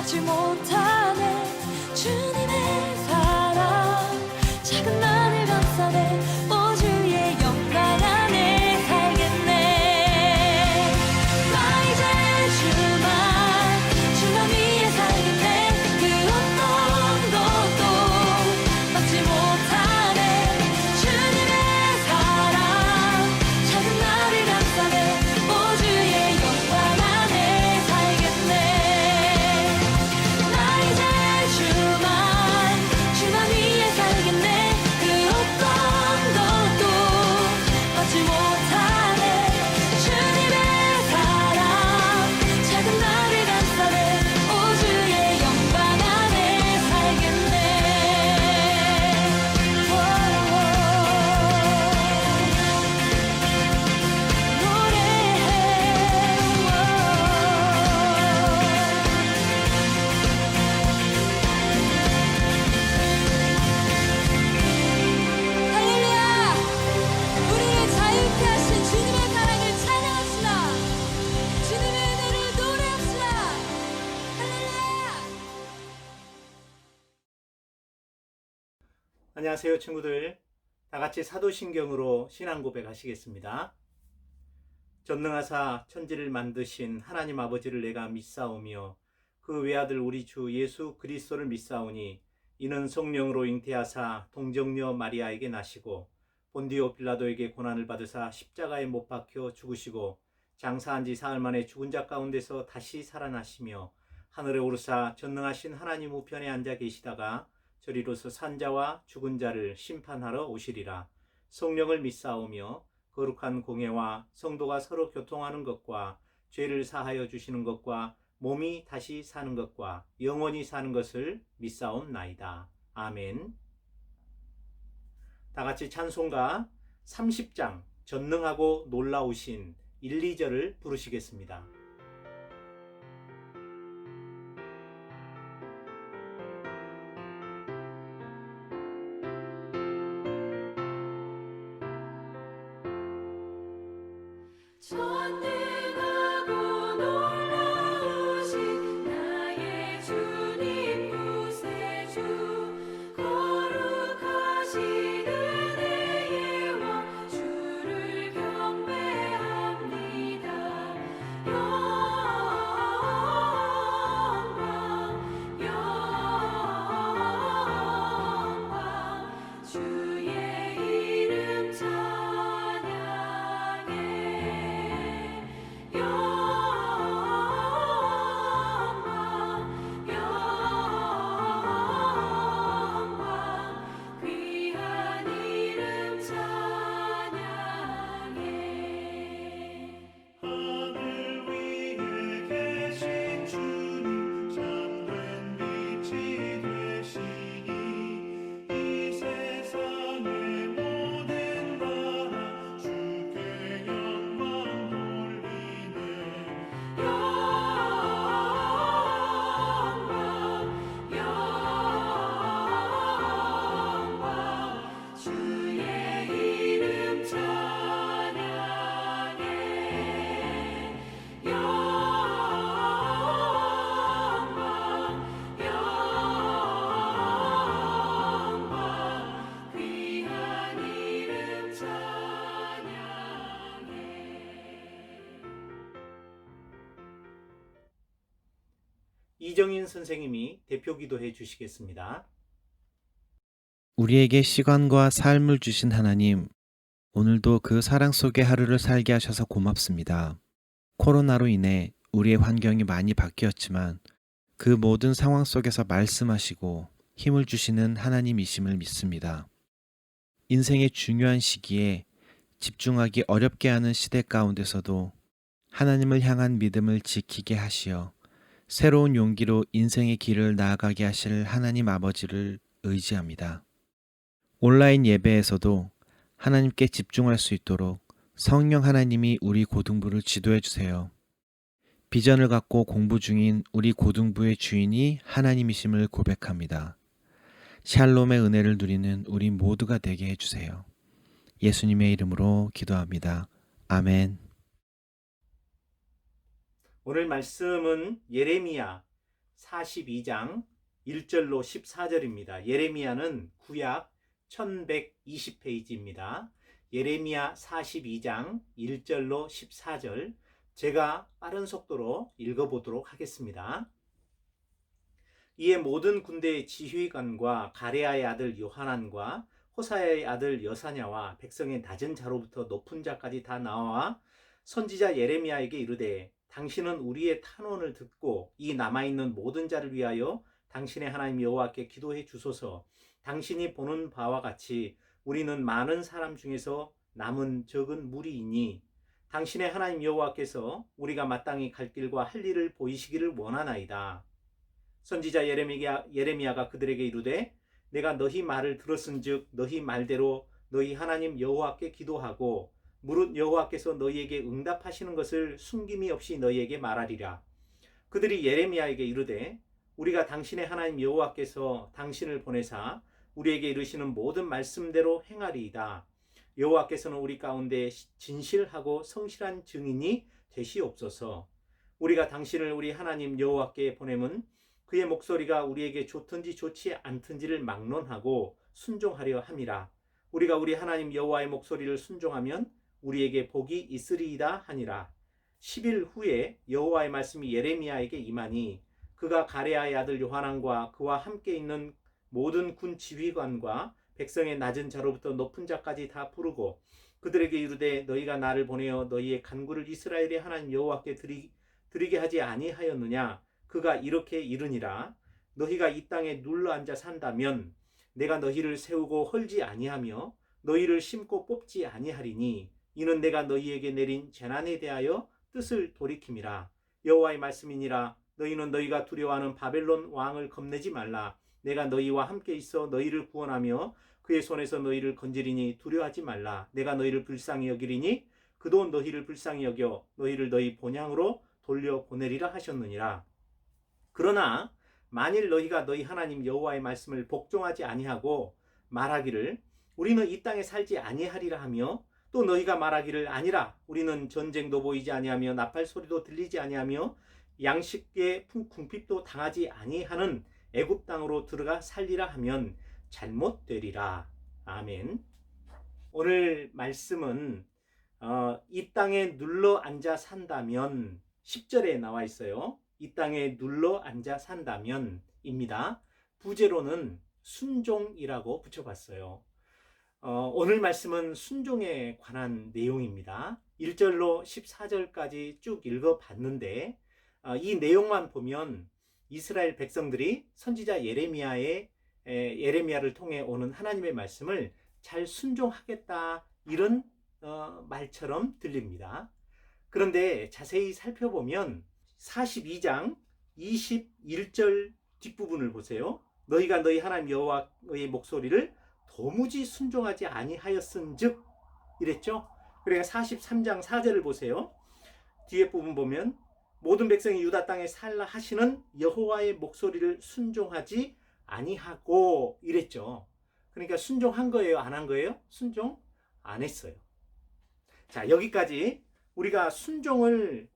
막지 못하네. 주님의 사랑 작은 나를 감싸네. 오 주의 영광 안에 살겠네. 나 이제 주만 위에 살겠네. 그 어떤 것도 막지 못하네. 주님의 사랑 작은 나를 감싸네. 오 주의 영광 안에 살겠네. 나 이제 주만 위에 살겠네. 그 어떤 것도 막지 못하네. 주님의 사랑 작은 나를 감싸네. 오 주의 영광 안에 살겠네. 할렐루야! 우리를 자유케 하신 주님의 사랑을 찬양합시다. 주님의 은혜를 노래합시다. 할렐루야! 안녕하세요, 친구들. 다 같이 사도신경으로 신앙 고백하시겠습니다. 전능하사 천지를 만드신 하나님 아버지를 내가 믿사오며 그 외아들 우리 주 예수 그리스도를 믿사오니 이는 성령으로 잉태하사 동정녀 마리아에게 나시고 본디오 빌라도에게 고난을 받으사 십자가에 못 박혀 죽으시고 장사한 지 사흘 만에 죽은 자 가운데서 다시 살아나시며 하늘에 오르사 전능하신 하나님 우편에 앉아 계시다가 저리로서 산자와 죽은 자를 심판하러 오시리라. 성령을 믿사오며 거룩한 공예와 성도가 서로 교통하는 것과 죄를 사하여 주시는 것과 몸이 다시 사는 것과 영원히 사는 것을 믿사옵나이다. 아멘. 다 같이 찬송가 30장 전능하고 놀라우신 1, 2절을 부르시겠습니다. 전능하고 놀라우신 나의 주님 구세주 거룩하신 은혜의 왕 주를 경배합니다. 영광 주의 이름 찬양해. 영광 귀한 이름 찬양해. 하늘 위에 계신 주님 참된 빛이 되시니 이 세상의 모든 나라 주께 영광 돌리네. 영광 주의 이름 찬양해. 영광 귀한 이름 찬양해. 이정인 선생님이 대표 기도해 주시겠습니다. 우리에게 시간과 삶을 주신 하나님, 오늘도 그 사랑 속의 하루를 살게 하셔서 고맙습니다. 코로나로 인해 우리의 환경이 많이 바뀌었지만 그 모든 상황 속에서 말씀하시고 힘을 주시는 하나님이심을 믿습니다. 인생의 중요한 시기에 집중하기 어렵게 하는 시대 가운데서도 하나님을 향한 믿음을 지키게 하시어 새로운 용기로 인생의 길을 나아가게 하실 하나님 아버지를 의지합니다. 온라인 예배에서도 하나님께 집중할 수 있도록 성령 하나님이 우리 고등부를 지도해 주세요. 비전을 갖고 공부 중인 우리 고등부의 주인이 하나님이심을 고백합니다. 샬롬의 은혜를 누리는 우리 모두가 되게 해주세요. 예수님의 이름으로 기도합니다. 아멘. 오늘 말씀은 예레미야 42장 1절로 14절입니다. 예레미야는 구약 1120페이지입니다. 예레미야 42장 1절로 14절, 제가 빠른 속도로 읽어보도록 하겠습니다. 이에 모든 군대의 지휘관과 가레아의 아들 요하난과 호사야의 아들 여사냐와 백성의 낮은 자로부터 높은 자까지 다 나와 선지자 예레미야에게 이르되, 당신은 우리의 탄원을 듣고 이 남아있는 모든 자를 위하여 당신의 하나님 여호와께 기도해 주소서. 당신이 보는 바와 같이 우리는 많은 사람 중에서 남은 적은 무리이니 당신의 하나님 여호와께서 우리가 마땅히 갈 길과 할 일을 보이시기를 원하나이다. 선지자 예레미야가 그들에게 이르되, 내가 너희 말을 들었은즉 너희 말대로 너희 하나님 여호와께 기도하고 무릇 여호와께서 너희에게 응답하시는 것을 숨김이 없이 너희에게 말하리라. 그들이 예레미야에게 이르되, 우리가 당신의 하나님 여호와께서 당신을 보내사 우리에게 이르시는 모든 말씀대로 행하리이다. 여호와께서는 우리 가운데 진실하고 성실한 증인이 되시옵소서. 우리가 당신을 우리 하나님 여호와께 보내면 그의 목소리가 우리에게 좋든지 좋지 않든지를 막론하고 순종하려 함이라. 우리가 우리 하나님 여호와의 목소리를 순종하면 우리에게 복이 있으리이다 하니라. 10일 후에 여호와의 말씀이 예레미야에게 임하니 그가 가레아의 아들 요하난과 그와 함께 있는 모든 군 지휘관과 백성의 낮은 자로부터 높은 자까지 다 부르고 그들에게 이르되, 너희가 나를 보내어 너희의 간구를 이스라엘의 하나님 여호와께 드리게 하지 아니하였느냐? 그가 이렇게 이르니라. 너희가 이 땅에 눌러앉아 산다면 내가 너희를 세우고 헐지 아니하며 너희를 심고 뽑지 아니하리니 이는 내가 너희에게 내린 재난에 대하여 뜻을 돌이킴이라. 여호와의 말씀이니라. 너희는 너희가 두려워하는 바벨론 왕을 겁내지 말라. 내가 너희와 함께 있어 너희를 구원하며 그의 손에서 너희를 건지리니 두려워하지 말라. 내가 너희를 불쌍히 여기리니 그도 너희를 불쌍히 여겨 너희를 너희 본향으로 돌려보내리라 하셨느니라. 그러나 만일 너희가 너희 하나님 여호와의 말씀을 복종하지 아니하고 말하기를 우리는 이 땅에 살지 아니하리라 하며 또 너희가 말하기를 아니라 우리는 전쟁도 보이지 아니하며 나팔 소리도 들리지 아니하며 양식의 궁핍도 당하지 아니하는 애굽 땅으로 들어가 살리라 하면 잘못되리라. 아멘. 오늘 말씀은 이 땅에 눌러 앉아 산다면 10절에 나와 있어요. 이 땅에 눌러 앉아 산다면 입니다. 부제로는 순종이라고 붙여봤어요. 오늘 말씀은 순종에 관한 내용입니다. 1절로 14절까지 쭉 읽어봤는데 이 내용만 보면 이스라엘 백성들이 선지자 예레미야를 통해 오는 하나님의 말씀을 잘 순종하겠다 이런 말처럼 들립니다. 그런데 자세히 살펴보면 42장 21절 뒷부분을 보세요. 너희가 너희 하나님 여호와의 목소리를 도무지 순종하지 아니하였은즉 이랬죠. 그러니까 43장 4절을 보세요. 뒤에 부분 보면 모든 백성이 유다 땅에 살라 하시는 여호와의 목소리를 순종하지 아니하고 이랬죠. 그러니까 순종한 거예요, 안 한 거예요? 순종 안 했어요. 자, 여기까지 우리가 순종을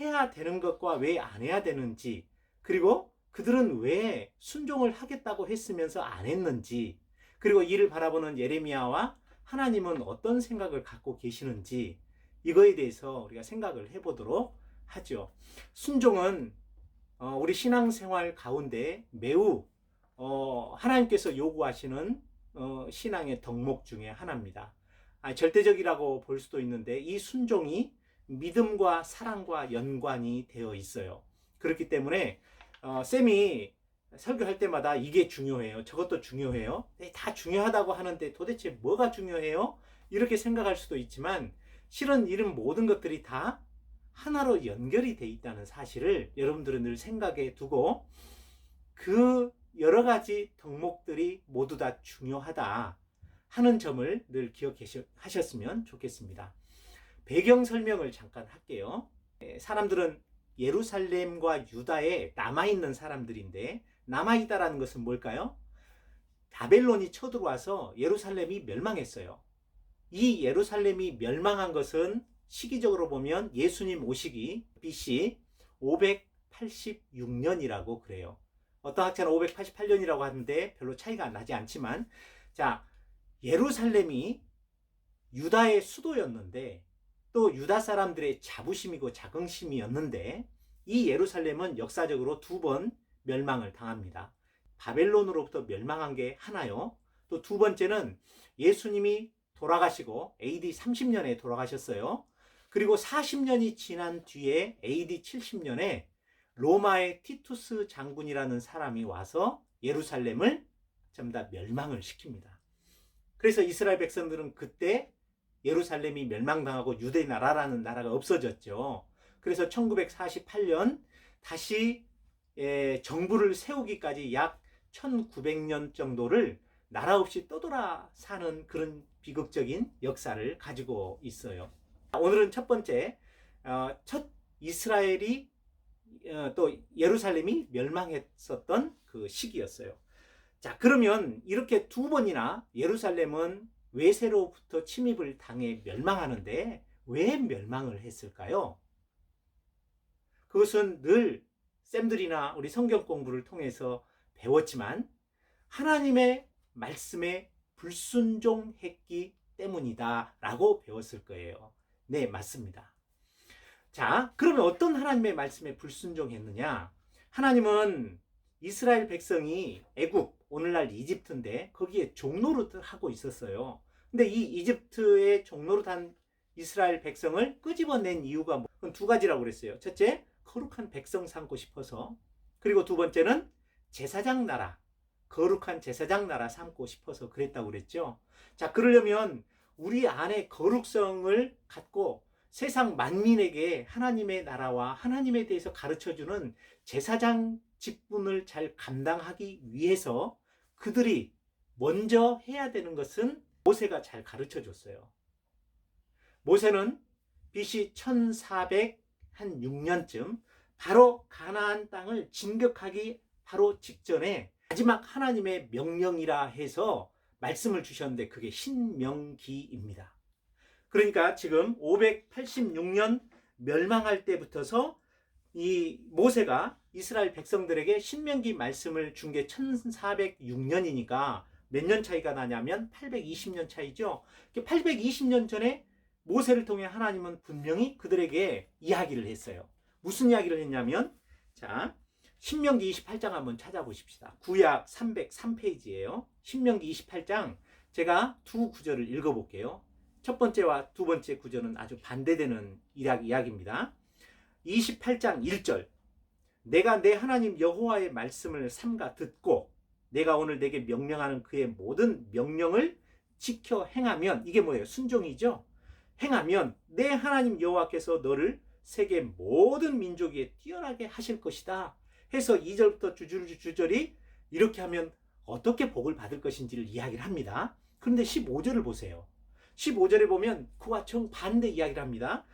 해야 되는 것과 왜 안 해야 되는지, 그리고 그들은 왜 순종을 하겠다고 했으면서 안 했는지, 그리고 이를 바라보는 예레미야와 하나님은 어떤 생각을 갖고 계시는지 이거에 대해서 우리가 생각을 해보도록 하죠. 순종은 우리 신앙생활 가운데 매우 하나님께서 요구하시는 신앙의 덕목 중에 하나입니다. 절대적이라고 볼 수도 있는데 이 순종이 믿음과 사랑과 연관이 되어 있어요. 그렇기 때문에 쌤이 설교할 때마다 이게 중요해요, 저것도 중요해요, 다 중요하다고 하는데 도대체 뭐가 중요해요? 이렇게 생각할 수도 있지만 실은 이런 모든 것들이 다 하나로 연결이 돼 있다는 사실을 여러분들은 늘 생각해 두고 그 여러 가지 덕목들이 모두 다 중요하다 하는 점을 늘 기억하셨으면 좋겠습니다. 배경 설명을 잠깐 할게요. 사람들은 예루살렘과 유다에 남아있는 사람들인데 남아있다라는 것은 뭘까요? 바벨론이 쳐들어와서 예루살렘이 멸망했어요. 이 예루살렘이 멸망한 것은 시기적으로 보면 예수님 오시기 BC 586년이라고 그래요. 어떤 학자는 588년이라고 하는데 별로 차이가 나지 않지만, 자, 예루살렘이 유다의 수도였는데 또 유다 사람들의 자부심이고 자긍심이었는데, 이 예루살렘은 역사적으로 2번 멸망을 당합니다. 바벨론으로부터 멸망한 게 하나요. 또 2번째는 예수님이 돌아가시고 AD 30년에 돌아가셨어요. 그리고 40년이 지난 뒤에 AD 70년에 로마의 티투스 장군이라는 사람이 와서 예루살렘을 전부 다 멸망을 시킵니다. 그래서 이스라엘 백성들은 그때 예루살렘이 멸망당하고 유대 나라라는 나라가 없어졌죠. 그래서 1948년 다시 정부를 세우기까지 약 1900년 정도를 나라 없이 떠돌아 사는 그런 비극적인 역사를 가지고 있어요. 오늘은 첫 번째, 첫 이스라엘이 또 예루살렘이 멸망했었던 그 시기였어요. 자, 그러면 이렇게 2번이나 예루살렘은 외세로부터 침입을 당해 멸망하는데 왜 멸망을 했을까요? 그것은 늘 쌤들이나 우리 성경 공부를 통해서 배웠지만 하나님의 말씀에 불순종했기 때문이다 라고 배웠을 거예요. 네, 맞습니다. 자, 그러면 어떤 하나님의 말씀에 불순종했느냐? 하나님은 이스라엘 백성이 애굽, 오늘날 이집트인데 거기에 종노릇하고 있었어요. 근데 이 이집트의 종노릇한 이스라엘 백성을 끄집어낸 이유가 그건 2가지라고 그랬어요. 첫째, 거룩한 백성 삼고 싶어서. 그리고 2번째는 제사장 나라, 거룩한 제사장 나라 삼고 싶어서 그랬다고 그랬죠. 자, 그러려면 우리 안에 거룩성을 갖고 세상 만민에게 하나님의 나라와 하나님에 대해서 가르쳐주는 제사장 직분을 잘 감당하기 위해서 그들이 먼저 해야 되는 것은 모세가 잘 가르쳐줬어요. 모세는 BC 1406년쯤 바로 가나안 땅을 진격하기 바로 직전에 마지막 하나님의 명령이라 해서 말씀을 주셨는데 그게 신명기입니다. 그러니까 지금 586년 멸망할 때부터서 이 모세가 이스라엘 백성들에게 신명기 말씀을 준 게 1406년이니까 몇 년 차이가 나냐면 820년 차이죠. 820년 전에 모세를 통해 하나님은 분명히 그들에게 이야기를 했어요. 무슨 이야기를 했냐면, 자, 신명기 28장 한번 찾아보십시다. 구약 303페이지예요. 신명기 28장 제가 2구절을 읽어볼게요. 첫 번째와 2번째 구절은 아주 반대되는 이야기입니다. 28장 1절, 내가 내 하나님 여호와의 말씀을 삼가 듣고 내가 오늘 내게 명령하는 그의 모든 명령을 지켜 행하면, 이게 뭐예요? 순종이죠. 행하면 내 하나님 여호와께서 너를 세계 모든 민족 위에 뛰어나게 하실 것이다 해서 2절부터 주저리 이렇게 하면 어떻게 복을 받을 것인지를 이야기를 합니다. 그런데 15절을 보세요. 15절에 보면 그와 정반대 이야기를 합니다.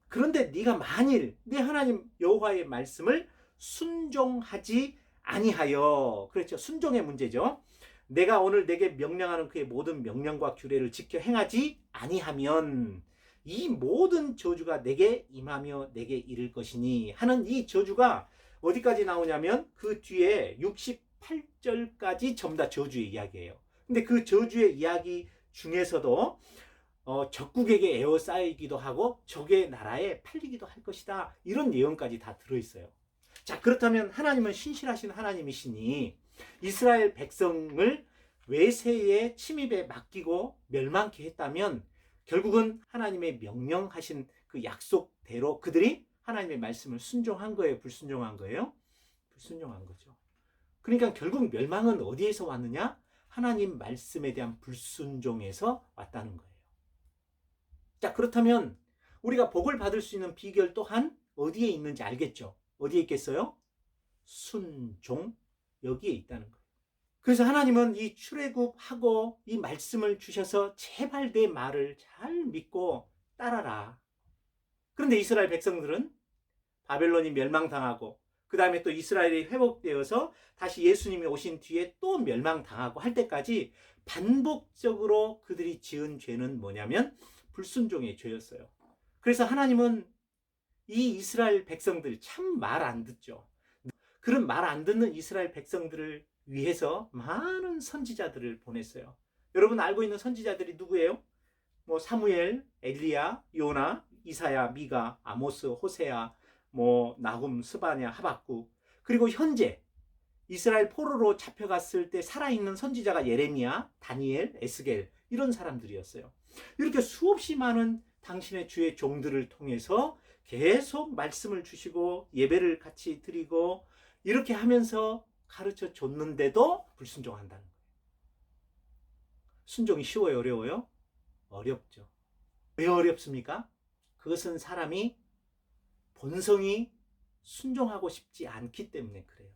그런데 네가 만일 네 하나님 여호와의 말씀을 순종하지 아니하여, 그렇죠, 순종의 문제죠. 내가 오늘 내게 명령하는 그의 모든 명령과 규례를 지켜 행하지 아니하면 이 모든 저주가 내게 임하며 내게 이를 것이니 하는 이 저주가 어디까지 나오냐면 그 뒤에 68절까지 전부 다 저주의 이야기예요. 근데 그 저주의 이야기 중에서도 적국에게 에워싸이기도 하고 적의 나라에 팔리기도 할 것이다, 이런 내용까지 다 들어있어요. 자, 그렇다면 하나님은 신실하신 하나님이시니 이스라엘 백성을 외세의 침입에 맡기고 멸망케 했다면 결국은 하나님의 명령하신 그 약속대로 그들이 하나님의 말씀을 순종한 거예요? 불순종한 거예요? 불순종한 거죠. 그러니까 결국 멸망은 어디에서 왔느냐? 하나님 말씀에 대한 불순종에서 왔다는 거예요. 자, 그렇다면 우리가 복을 받을 수 있는 비결 또한 어디에 있는지 알겠죠? 어디에 있겠어요? 순종, 여기에 있다는 거예요. 그래서 하나님은 이 출애굽하고 이 말씀을 주셔서 제발 내 말을 잘 믿고 따라라. 그런데 이스라엘 백성들은 바벨론이 멸망당하고 그 다음에 또 이스라엘이 회복되어서 다시 예수님이 오신 뒤에 또 멸망당하고 할 때까지 반복적으로 그들이 지은 죄는 뭐냐면 불순종의 죄였어요. 그래서 하나님은 이 이스라엘 백성들 참 말 안 듣죠. 그런 말 안 듣는 이스라엘 백성들을 위해서 많은 선지자들을 보냈어요. 여러분 알고 있는 선지자들이 누구예요? 뭐 사무엘, 엘리야, 요나, 이사야, 미가, 아모스, 호세아, 뭐 나훔, 스바냐, 하박국. 그리고 현재 이스라엘 포로로 잡혀갔을 때 살아있는 선지자가 예레미야, 다니엘, 에스겔 이런 사람들이었어요. 이렇게 수없이 많은 당신의 주의 종들을 통해서 계속 말씀을 주시고 예배를 같이 드리고 이렇게 하면서 가르쳐 줬는데도 불순종한다는 거예요. 순종이 쉬워요, 어려워요? 어렵죠. 왜 어렵습니까? 그것은 사람이 본성이 순종하고 싶지 않기 때문에 그래요.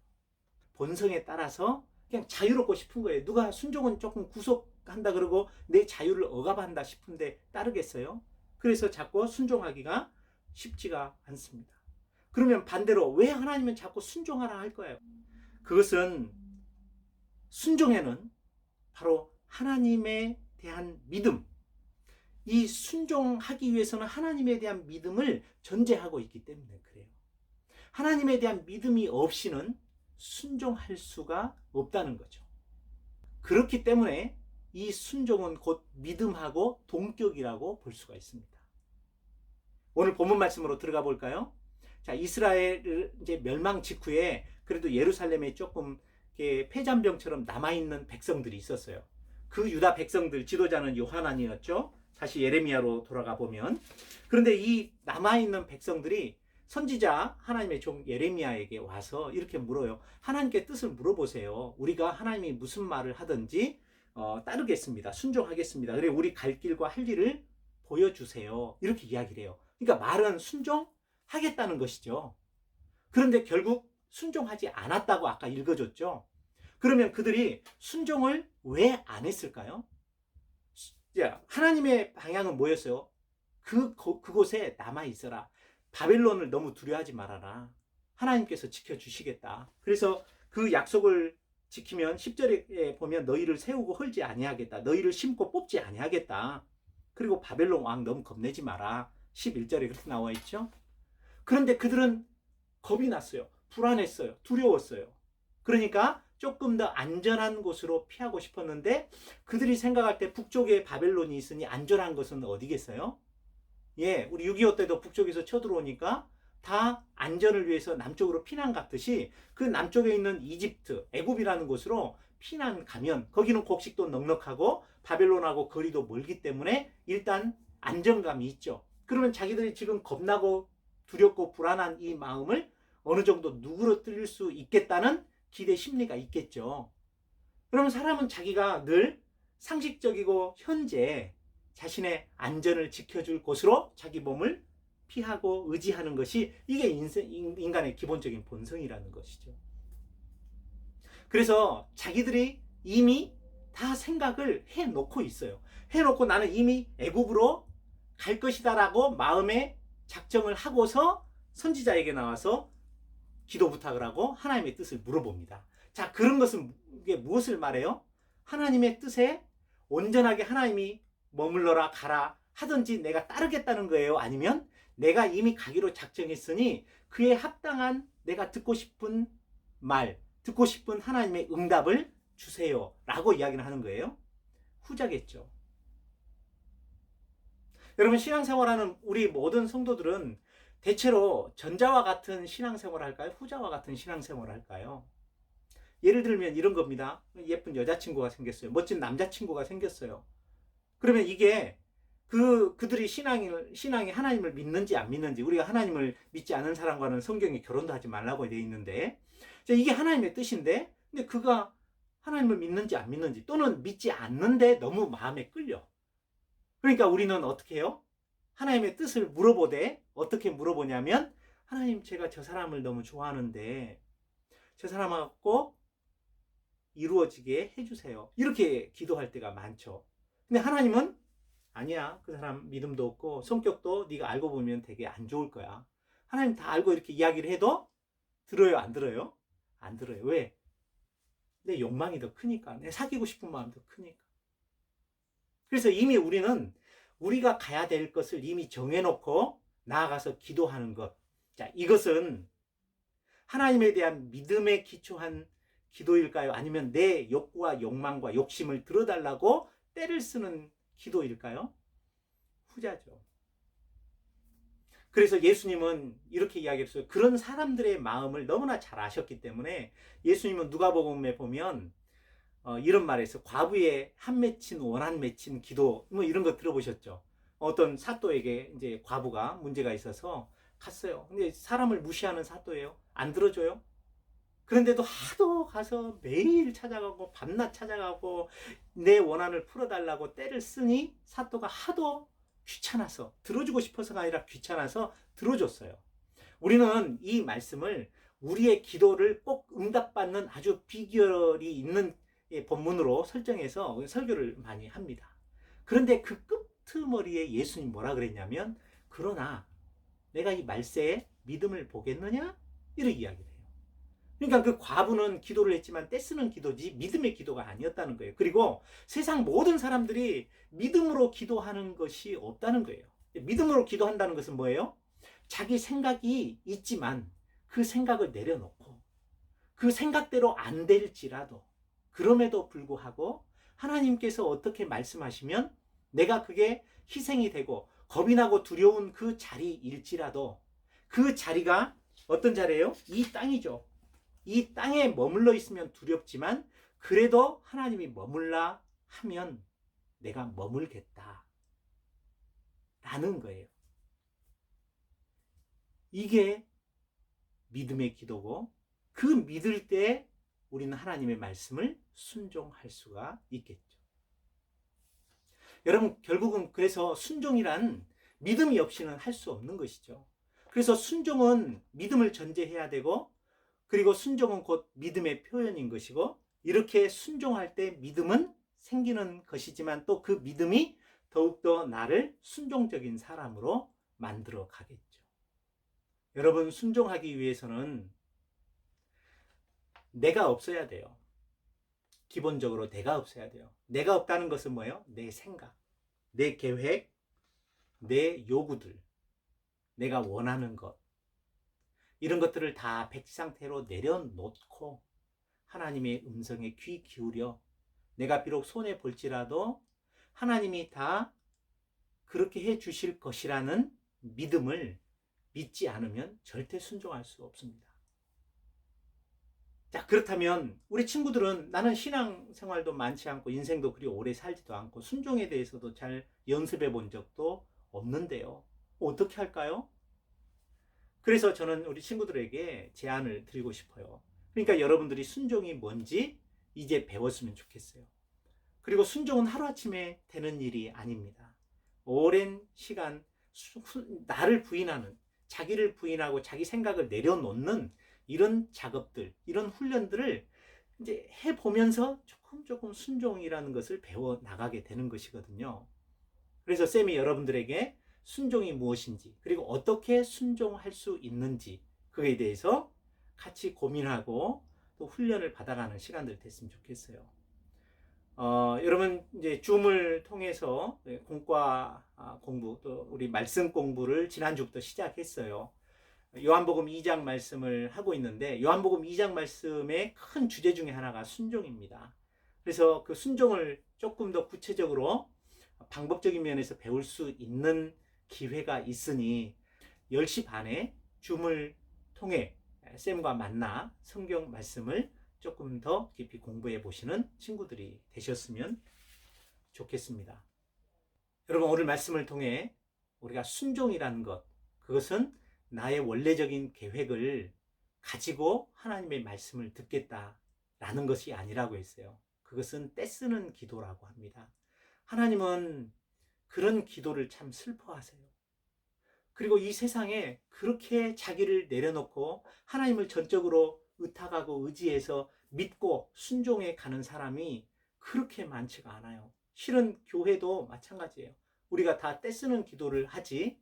본성에 따라서 그냥 자유롭고 싶은 거예요. 누가 순종은 조금 구속한다 그러고 내 자유를 억압한다 싶은데 따르겠어요? 그래서 자꾸 순종하기가 쉽지가 않습니다. 그러면 반대로 왜 하나님은 자꾸 순종하라 할 거예요? 그것은 순종에는 바로 하나님에 대한 믿음, 이 순종하기 위해서는 하나님에 대한 믿음을 전제하고 있기 때문에 그래요. 하나님에 대한 믿음이 없이는 순종할 수가 없다는 거죠. 그렇기 때문에 이 순종은 곧 믿음하고 동격이라고 볼 수가 있습니다. 오늘 본문 말씀으로 들어가 볼까요? 자, 이스라엘 이제 멸망 직후에 그래도 예루살렘에 조금 폐잔병처럼 남아있는 백성들이 있었어요. 그 유다 백성들 지도자는 요하난이었죠. 다시 예레미야로 돌아가 보면. 그런데 이 남아있는 백성들이 선지자 하나님의 종 예레미야에게 와서 이렇게 물어요. 하나님께 뜻을 물어보세요. 우리가 하나님이 무슨 말을 하든지 따르겠습니다. 순종하겠습니다. 그래 우리 갈 길과 할 일을 보여주세요. 이렇게 이야기를 해요. 그러니까 말은 순종하겠다는 것이죠. 그런데 결국 순종하지 않았다고 아까 읽어줬죠. 그러면 그들이 순종을 왜 안 했을까요? 하나님의 방향은 뭐였어요? 그곳에 남아있어라. 바벨론을 너무 두려워하지 말아라. 하나님께서 지켜주시겠다. 그래서 그 약속을 지키면 10절에 보면 너희를 세우고 헐지 아니하겠다. 너희를 심고 뽑지 아니하겠다. 그리고 바벨론 왕 너무 겁내지 마라. 11절에 그렇게 나와 있죠. 그런데 그들은 겁이 났어요. 불안했어요. 두려웠어요. 그러니까 조금 더 안전한 곳으로 피하고 싶었는데 그들이 생각할 때 북쪽에 바벨론이 있으니 안전한 것은 어디겠어요? 우리 6.25 때도 북쪽에서 쳐들어오니까 다 안전을 위해서 남쪽으로 피난 갔듯이 그 남쪽에 있는 이집트, 애굽이라는 곳으로 피난 가면 거기는 곡식도 넉넉하고 바벨론하고 거리도 멀기 때문에 일단 안정감이 있죠. 그러면 자기들이 지금 겁나고 두렵고 불안한 이 마음을 어느 정도 누그러뜨릴 수 있겠다는 기대 심리가 있겠죠. 그러면 사람은 자기가 늘 상식적이고 현재 자신의 안전을 지켜줄 곳으로 자기 몸을 피하고 의지하는 것이 이게 인간의 기본적인 본성이라는 것이죠. 그래서 자기들이 이미 다 생각을 해놓고 있어요. 해놓고 나는 이미 애굽으로 갈 것이다라고 마음에 작정을 하고서 선지자에게 나와서 기도 부탁을 하고 하나님의 뜻을 물어봅니다. 자, 그런 것은 이게 무엇을 말해요? 하나님의 뜻에 온전하게 하나님이 머물러라 가라 하든지 내가 따르겠다는 거예요? 아니면 내가 이미 가기로 작정했으니 그에 합당한 내가 듣고 싶은 말, 듣고 싶은 하나님의 응답을 주세요 라고 이야기를 하는 거예요? 후자겠죠. 여러분 신앙생활하는 우리 모든 성도들은 대체로 전자와 같은 신앙생활을 할까요? 후자와 같은 신앙생활을 할까요? 예를 들면 이런 겁니다. 예쁜 여자친구가 생겼어요. 멋진 남자친구가 생겼어요. 그러면 이게 그들이 신앙이 하나님을 믿는지 안 믿는지, 우리가 하나님을 믿지 않은 사람과는 성경에 결혼도 하지 말라고 되어 있는데, 이게 하나님의 뜻인데, 근데 그가 하나님을 믿는지 안 믿는지, 또는 믿지 않는데 너무 마음에 끌려. 그러니까 우리는 어떻게 해요? 하나님의 뜻을 물어보되, 어떻게 물어보냐면, 하나님, 제가 저 사람을 너무 좋아하는데, 저 사람하고 이루어지게 해주세요. 이렇게 기도할 때가 많죠. 근데 하나님은 아니야. 그 사람 믿음도 없고 성격도 네가 알고 보면 되게 안 좋을 거야. 하나님 다 알고 이렇게 이야기를 해도 들어요? 안 들어요? 안 들어요. 왜? 내 욕망이 더 크니까. 내 사귀고 싶은 마음이 더 크니까. 그래서 이미 우리는 우리가 가야 될 것을 이미 정해놓고 나아가서 기도하는 것. 자, 이것은 하나님에 대한 믿음에 기초한 기도일까요? 아니면 내 욕구와 욕망과 욕심을 들어달라고 때를 쓰는 기도일까요? 후자죠. 그래서 예수님은 이렇게 이야기했어요. 그런 사람들의 마음을 너무나 잘 아셨기 때문에 예수님은 누가복음에 보면 이런 말에서 과부의 한 맺힌 원한 맺힌 기도 뭐 이런 거 들어보셨죠? 어떤 사또에게 이제 과부가 문제가 있어서 갔어요. 근데 사람을 무시하는 사또예요. 안 들어줘요. 그런데도 하도 가서 매일 찾아가고 밤낮 찾아가고 내 원한을 풀어달라고 때를 쓰니 사또가 하도 귀찮아서 들어주고 싶어서가 아니라 귀찮아서 들어줬어요. 우리는 이 말씀을 우리의 기도를 꼭 응답받는 아주 비결이 있는 본문으로 설정해서 설교를 많이 합니다. 그런데 그 끄트머리에 예수님 뭐라 그랬냐면 그러나 내가 이 말세에 믿음을 보겠느냐? 이렇게 이야기를 해요. 그러니까 그 과부는 기도를 했지만 떼쓰는 기도지 믿음의 기도가 아니었다는 거예요. 그리고 세상 모든 사람들이 믿음으로 기도하는 것이 없다는 거예요. 믿음으로 기도한다는 것은 뭐예요? 자기 생각이 있지만 그 생각을 내려놓고 그 생각대로 안 될지라도 그럼에도 불구하고 하나님께서 어떻게 말씀하시면 내가 그게 희생이 되고 겁이 나고 두려운 그 자리일지라도 그 자리가 어떤 자리예요? 이 땅이죠. 이 땅에 머물러 있으면 두렵지만 그래도 하나님이 머물라 하면 내가 머물겠다 라는 거예요. 이게 믿음의 기도고 그 믿을 때 우리는 하나님의 말씀을 순종할 수가 있겠죠. 여러분 결국은 그래서 순종이란 믿음이 없이는 할 수 없는 것이죠. 그래서 순종은 믿음을 전제해야 되고 그리고 순종은 곧 믿음의 표현인 것이고 이렇게 순종할 때 믿음은 생기는 것이지만 또 그 믿음이 더욱더 나를 순종적인 사람으로 만들어 가겠죠. 여러분 순종하기 위해서는 내가 없어야 돼요. 기본적으로 내가 없어야 돼요. 내가 없다는 것은 뭐예요? 내 생각, 내 계획, 내 요구들, 내가 원하는 것 이런 것들을 다 백지 상태로 내려놓고 하나님의 음성에 귀 기울여 내가 비록 손해 볼지라도 하나님이 다 그렇게 해 주실 것이라는 믿음을 믿지 않으면 절대 순종할 수 없습니다. 자, 그렇다면 우리 친구들은 나는 신앙생활도 많지 않고 인생도 그리 오래 살지도 않고 순종에 대해서도 잘 연습해 본 적도 없는데요. 어떻게 할까요? 그래서 저는 우리 친구들에게 제안을 드리고 싶어요. 그러니까 여러분들이 순종이 뭔지 이제 배웠으면 좋겠어요. 그리고 순종은 하루아침에 되는 일이 아닙니다. 오랜 시간 나를 부인하는, 자기를 부인하고 자기 생각을 내려놓는 이런 작업들, 이런 훈련들을 이제 해보면서 조금 순종이라는 것을 배워 나가게 되는 것이거든요. 그래서 쌤이 여러분들에게 순종이 무엇인지 그리고 어떻게 순종할 수 있는지 그에 대해서 같이 고민하고 또 훈련을 받아가는 시간들 됐으면 좋겠어요. 여러분 이제 줌을 통해서 공과 공부 또 우리 말씀 공부를 지난주부터 시작했어요. 요한복음 2장 말씀을 하고 있는데 요한복음 2장 말씀의 큰 주제 중에 하나가 순종입니다. 그래서 그 순종을 조금 더 구체적으로 방법적인 면에서 배울 수 있는 기회가 있으니 10시 반에 줌을 통해 쌤과 만나 성경 말씀을 조금 더 깊이 공부해 보시는 친구들이 되셨으면 좋겠습니다. 여러분 오늘 말씀을 통해 우리가 순종이라는 것, 그것은 나의 원래적인 계획을 가지고 하나님의 말씀을 듣겠다라는 것이 아니라고 했어요. 그것은 떼쓰는 기도라고 합니다. 하나님은 그런 기도를 참 슬퍼하세요. 그리고 이 세상에 그렇게 자기를 내려놓고 하나님을 전적으로 의탁하고 의지해서 믿고 순종해 가는 사람이 그렇게 많지가 않아요. 실은 교회도 마찬가지예요. 우리가 다 떼쓰는 기도를 하지.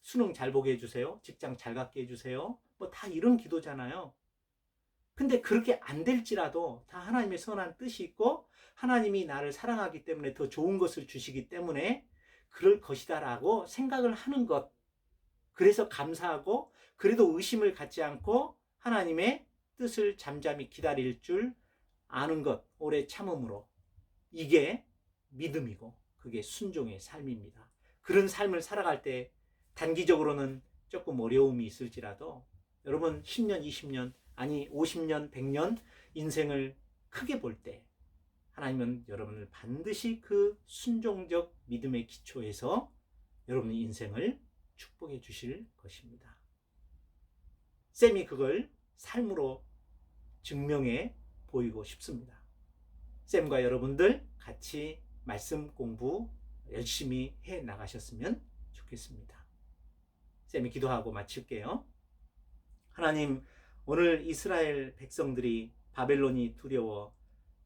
수능 잘 보게 해주세요. 직장 잘 갖게 해주세요. 뭐 다 이런 기도잖아요. 근데 그렇게 안 될지라도 다 하나님의 선한 뜻이 있고 하나님이 나를 사랑하기 때문에 더 좋은 것을 주시기 때문에 그럴 것이다라고 생각을 하는 것. 그래서 감사하고 그래도 의심을 갖지 않고 하나님의 뜻을 잠잠히 기다릴 줄 아는 것, 오래 참음으로, 이게 믿음이고 그게 순종의 삶입니다. 그런 삶을 살아갈 때 단기적으로는 조금 어려움이 있을지라도 여러분 10년, 20년, 아니 50년, 100년 인생을 크게 볼 때 하나님은 여러분을 반드시 그 순종적 믿음의 기초에서 여러분의 인생을 축복해 주실 것입니다. 쌤이 그걸 삶으로 증명해 보이고 싶습니다. 쌤과 여러분들 같이 말씀 공부 열심히 해 나가셨으면 좋겠습니다. 쌤이 기도하고 마칠게요. 하나님, 오늘 이스라엘 백성들이 바벨론이 두려워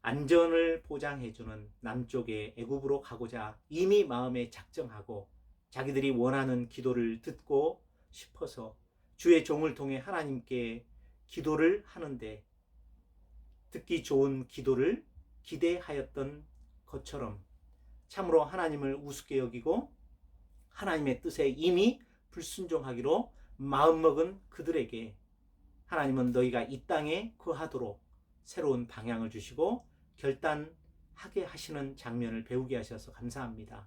안전을 보장해주는 남쪽의 애굽으로 가고자 이미 마음에 작정하고 자기들이 원하는 기도를 듣고 싶어서 주의 종을 통해 하나님께 기도를 하는데 듣기 좋은 기도를 기대하였던 것처럼 참으로 하나님을 우습게 여기고 하나님의 뜻에 이미 불순종하기로 마음먹은 그들에게 하나님은 너희가 이 땅에 거하도록 새로운 방향을 주시고 결단하게 하시는 장면을 배우게 하셔서 감사합니다.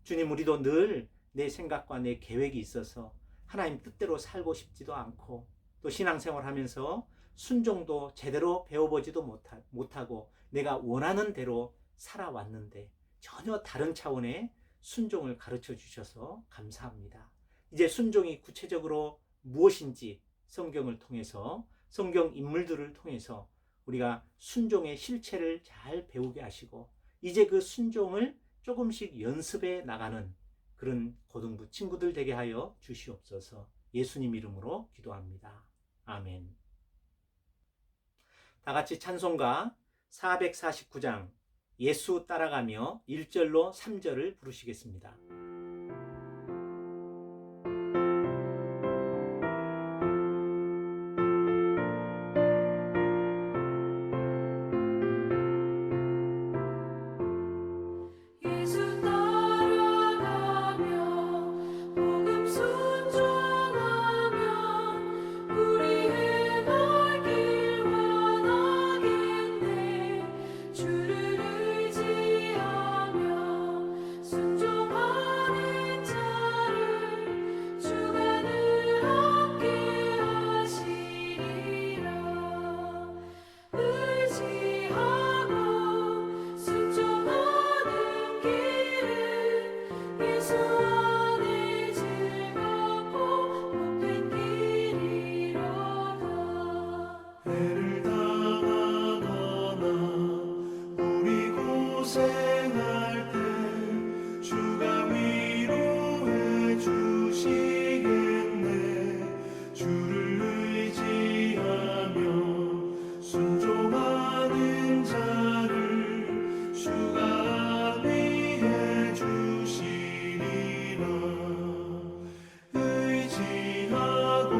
주님, 우리도 늘 내 생각과 내 계획이 있어서 하나님 뜻대로 살고 싶지도 않고 또 신앙생활 하면서 순종도 제대로 배워보지도 못하고 내가 원하는 대로 살아왔는데 전혀 다른 차원의 순종을 가르쳐 주셔서 감사합니다. 이제 순종이 구체적으로 무엇인지 성경을 통해서 성경 인물들을 통해서 우리가 순종의 실체를 잘 배우게 하시고 이제 그 순종을 조금씩 연습해 나가는 그런 고등부 친구들 되게 하여 주시옵소서. 예수님 이름으로 기도합니다. 아멘. 다 같이 찬송가 449장 예수 따라가며 1절로 3절을 부르시겠습니다. 예수 따라가며 복음 순종하며 우리 행할 길 원하겠네. 주를 의지하며 순종하는 자를 주가 늘 함께 하시리라. 의지하고 순종하는 길은 예수 안에 즐겁고 복된 길이로다. 해를 당하거나 우리 고생할 때 주가 위로해 주시겠네. 주를 의지하며 순종하는 자를 주가 위해 주시리라. 의지하고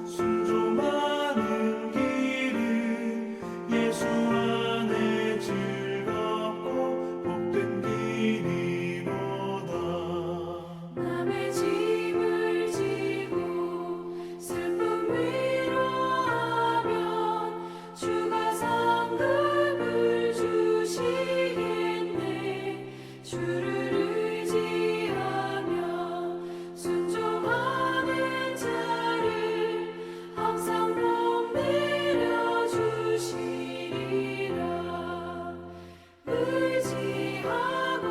순종하는 길은 예수 안에 즐겁고 복된 길이로다. 남의 짐을 지고 슬픔 위로하면 주가 상급을 주시겠네. 주를 의지하며 순종하는 자를 항상 복 내려 주시리라. 의지하고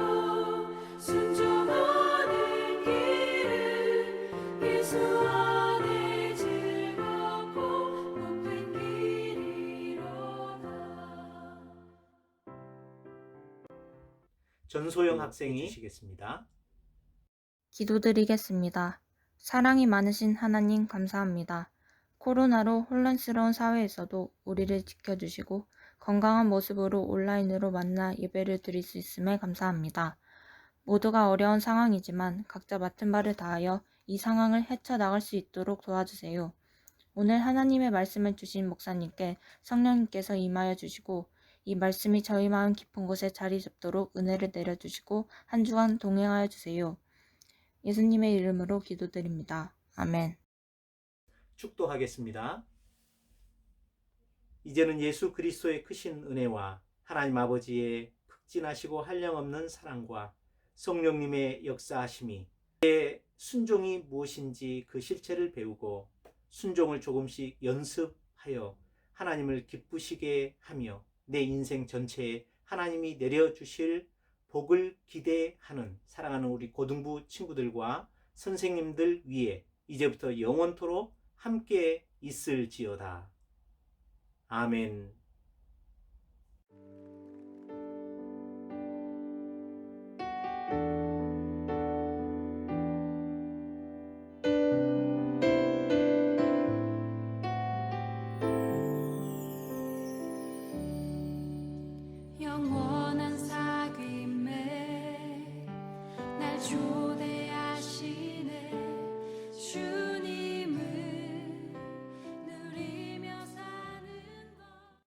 순종하는 길은 예수 안에 즐겁고 복된 길이로다. 전소영 학생이 주시겠습니다. 기도드리겠습니다. 사랑이 많으신 하나님 감사합니다. 코로나로 혼란스러운 사회에서도 우리를 지켜주시고 건강한 모습으로 온라인으로 만나 예배를 드릴 수 있음에 감사합니다. 모두가 어려운 상황이지만 각자 맡은 바를 다하여 이 상황을 헤쳐나갈 수 있도록 도와주세요. 오늘 하나님의 말씀을 주신 목사님께 성령님께서 임하여 주시고 이 말씀이 저희 마음 깊은 곳에 자리 잡도록 은혜를 내려주시고 한 주간 동행하여 주세요. 예수님의 이름으로 기도드립니다. 아멘. 축도하겠습니다. 이제는 예수 그리스도의 크신 은혜와 하나님 아버지의 극진하시고 한량없는 사랑과 성령님의 역사하심이 순종이 무엇인지 그 실체를 배우고 순종을 조금씩 연습하여 하나님을 기쁘시게 하며 내 인생 전체에 하나님이 내려주실 복을 기대하는 사랑하는 우리 고등부 친구들과 선생님들 위에 이제부터 영원토록 함께 있을지어다. 아멘.